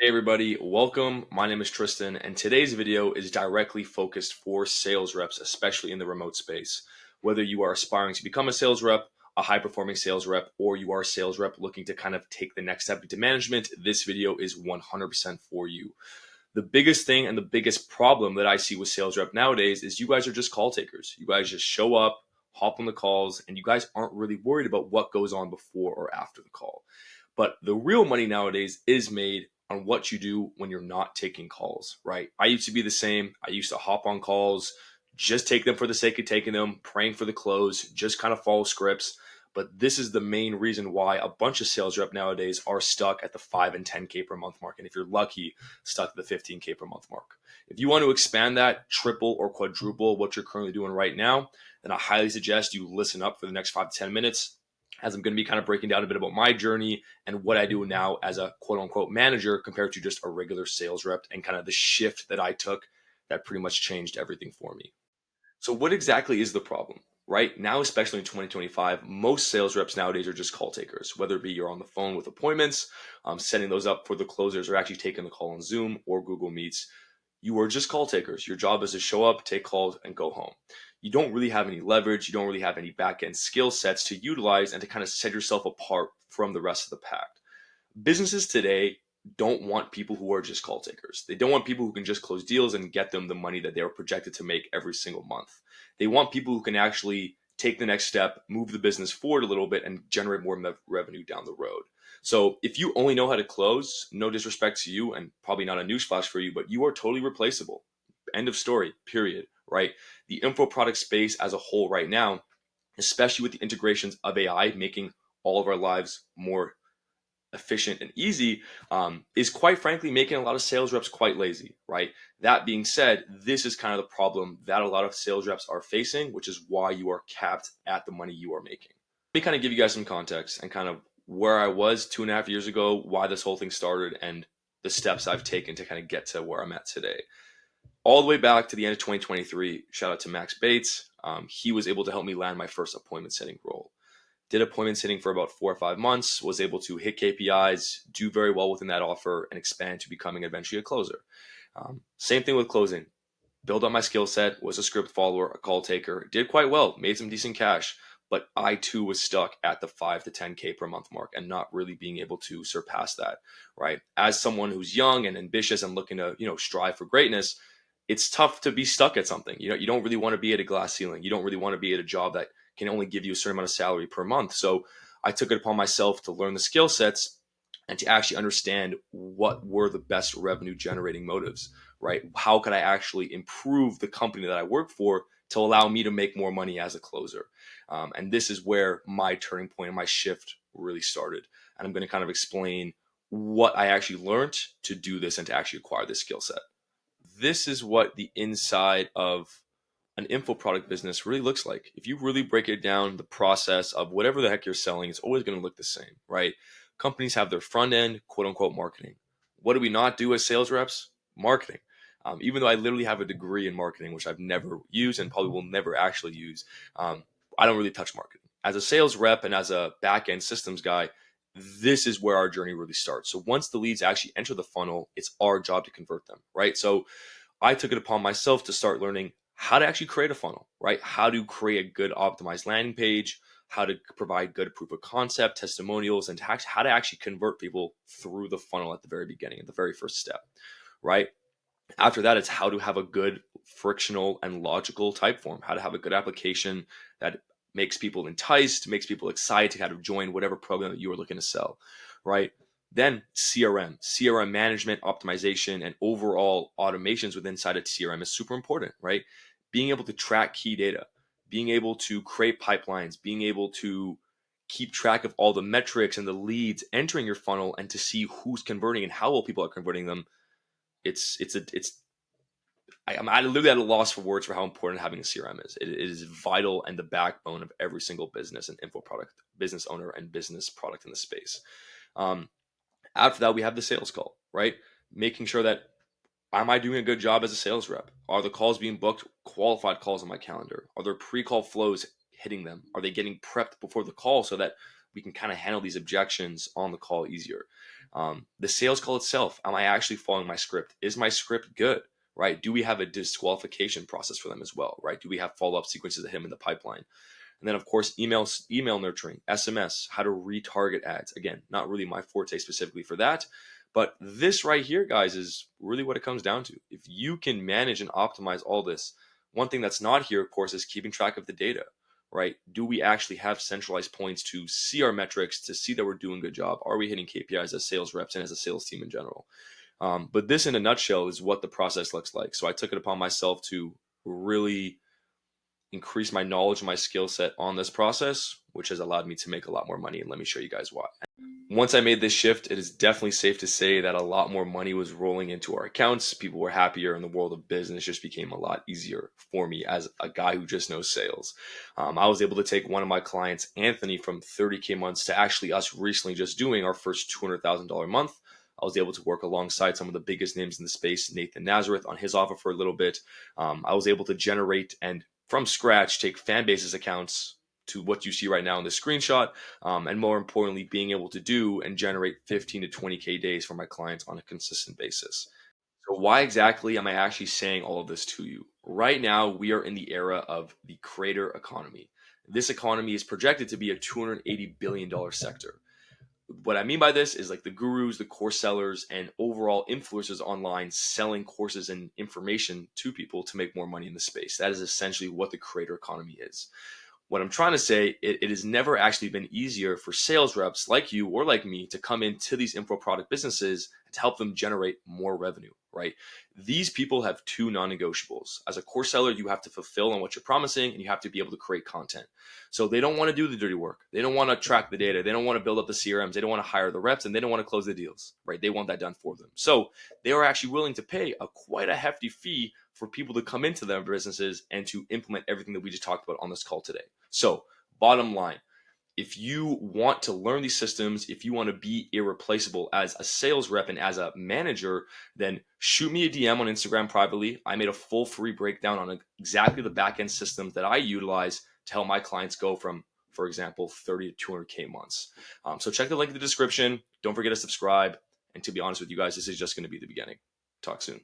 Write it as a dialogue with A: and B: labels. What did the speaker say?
A: Hey everybody, welcome. My name is Tristan, and today's video is directly focused for sales reps, especially in the remote space. Whether you are aspiring to become a sales rep, a high performing sales rep, or you are a sales rep looking to kind of take the next step into management, this video is 100% for you. The biggest thing and the biggest problem that I see with sales rep nowadays is you guys are just call takers. You guys just show up, hop on the calls, and you guys aren't really worried about what goes on before or after the call. But the real money nowadays is made on what you do when you're not taking calls, right? I used to be the same. I used to hop on calls, just take them for the sake of taking them, praying for the close, just kind of follow scripts. But this is the main reason why a bunch of sales rep nowadays are stuck at the 5 and 10K per month mark. And if you're lucky, stuck at the 15K per month mark. If you want to expand that, triple or quadruple what you're currently doing right now, then I highly suggest you listen up for the next 5 to 10 minutes, as I'm going to be kind of breaking down a bit about my journey and what I do now as a quote unquote manager compared to just a regular sales rep, and kind of the shift that I took that pretty much changed everything for me. So what exactly is the problem? Right now, especially in 2025, most sales reps nowadays are just call takers, whether it be you're on the phone with appointments, setting those up for the closers, or actually taking the call on Zoom or Google Meets. You are just call takers. Your job is to show up, take calls, and go home. You don't really have any leverage. You don't really have any back end skill sets to utilize and to kind of set yourself apart from the rest of the pack. Businesses today don't want people who are just call takers. They don't want people who can just close deals and get them the money that they are projected to make every single month. They want people who can actually take the next step, move the business forward a little bit, and generate more revenue down the road. So if you only know how to close, no disrespect to you, and probably not a newsflash for you, but you are totally replaceable. End of story, period, right? The info product space as a whole right now, especially with the integrations of AI making all of our lives more efficient and easy, is quite frankly making a lot of sales reps quite lazy, right? That being said, this is kind of the problem that a lot of sales reps are facing, which is why you are capped at the money you are making. Let me kind of give you guys some context and kind of where I was 2.5 years ago, why this whole thing started, and the steps I've taken to kind of get to where I'm at today. All the way back to the end of 2023, shout out to Max Bates. He was able to help me land my first appointment setting role. Did appointment setting for about 4 or 5 months, was able to hit KPIs, do very well within that offer, and expand to becoming eventually a closer. Same thing with closing. Build up my skill set, was a script follower, a call taker, did quite well, made some decent cash, but I too was stuck at the 5 to 10K per month mark and not really being able to surpass that, right? As someone who's young and ambitious and looking to, strive for greatness, it's tough to be stuck at something. You don't really want to be at a glass ceiling. You don't really want to be at a job that can only give you a certain amount of salary per month. So I took it upon myself to learn the skill sets and to actually understand what were the best revenue generating motives, right? How could I actually improve the company that I work for to allow me to make more money as a closer? And this is where my turning point and my shift really started. And I'm going to kind of explain what I actually learned to do this and to actually acquire this skill set. This is what the inside of an info product business really looks like. If you really break it down, the process of whatever the heck you're selling is always going to look the same, right? Companies have their front end, quote unquote, marketing. What do we not do as sales reps? Marketing. Even though I literally have a degree in marketing, which I've never used and probably will never actually use, I don't really touch marketing. As a sales rep and as a back end systems guy, this is where our journey really starts. So once the leads actually enter the funnel, it's our job to convert them, right? So I took it upon myself to start learning how to actually create a funnel, right? How to create a good optimized landing page, how to provide good proof of concept, testimonials, and how to actually convert people through the funnel at the very beginning, at the very first step, right? After that, it's how to have a good frictional and logical type form, how to have a good application that makes people enticed, makes people excited to kind of join whatever program that you are looking to sell, right? Then CRM management, optimization, and overall automations within inside of CRM is super important, right? Being able to track key data, being able to create pipelines, being able to keep track of all the metrics and the leads entering your funnel and to see who's converting and how well people are converting them. I'm literally at a loss for words for how important having a CRM is. It is vital and the backbone of every single business and info product business owner and business product in the space. After that, we have the sales call, right? Making sure that, am I doing a good job as a sales rep? Are the calls being booked, qualified calls on my calendar? Are there pre-call flows hitting them? Are they getting prepped before the call so that we can kind of handle these objections on the call easier? The sales call itself, am I actually following my script? Is my script good? Right? Do we have a disqualification process for them as well? Right? Do we have follow-up sequences of him in the pipeline? And then of course, email nurturing, SMS, how to retarget ads. Again, not really my forte specifically for that, but this right here, guys, is really what it comes down to. If you can manage and optimize all this, one thing that's not here, of course, is keeping track of the data, right? Do we actually have centralized points to see our metrics, to see that we're doing a good job? Are we hitting KPIs as sales reps and as a sales team in general? But this, in a nutshell, is what the process looks like. So I took it upon myself to really increase my knowledge and my skill set on this process, which has allowed me to make a lot more money. And let me show you guys why. Once I made this shift, it is definitely safe to say that a lot more money was rolling into our accounts. People were happier, and the world of business just became a lot easier for me as a guy who just knows sales. I was able to take one of my clients, Anthony, from 30K months to actually us recently just doing our first $200,000 month. I was able to work alongside some of the biggest names in the space, Nathan Nazareth, on his offer for a little bit. I was able to generate and from scratch take fan bases accounts to what you see right now in the screenshot, and more importantly, being able to do and generate 15 to 20K days for my clients on a consistent basis. So why exactly am I actually saying all of this to you? Right now, we are in the era of the creator economy. This economy is projected to be a $280 billion sector. What I mean by this is like the gurus, the course sellers, and overall influencers online selling courses and information to people to make more money in the space. That is essentially what the creator economy is. What I'm trying to say, it has never actually been easier for sales reps like you or like me to come into these info product businesses and to help them generate more revenue, right? These people have two non-negotiables. As a course seller, you have to fulfill on what you're promising and you have to be able to create content. So they don't want to do the dirty work. They don't want to track the data. They don't want to build up the CRMs. They don't want to hire the reps, and they don't want to close the deals, right? They want that done for them. So they are actually willing to pay quite a hefty fee for people to come into their businesses and to implement everything that we just talked about on this call today. So bottom line, if you want to learn these systems, if you want to be irreplaceable as a sales rep and as a manager, then shoot me a DM on Instagram privately. I made a full free breakdown on exactly the backend systems that I utilize to help my clients go from, for example, 30 to 200K months. So check the link in the description. Don't forget to subscribe. And to be honest with you guys, this is just going to be the beginning. Talk soon.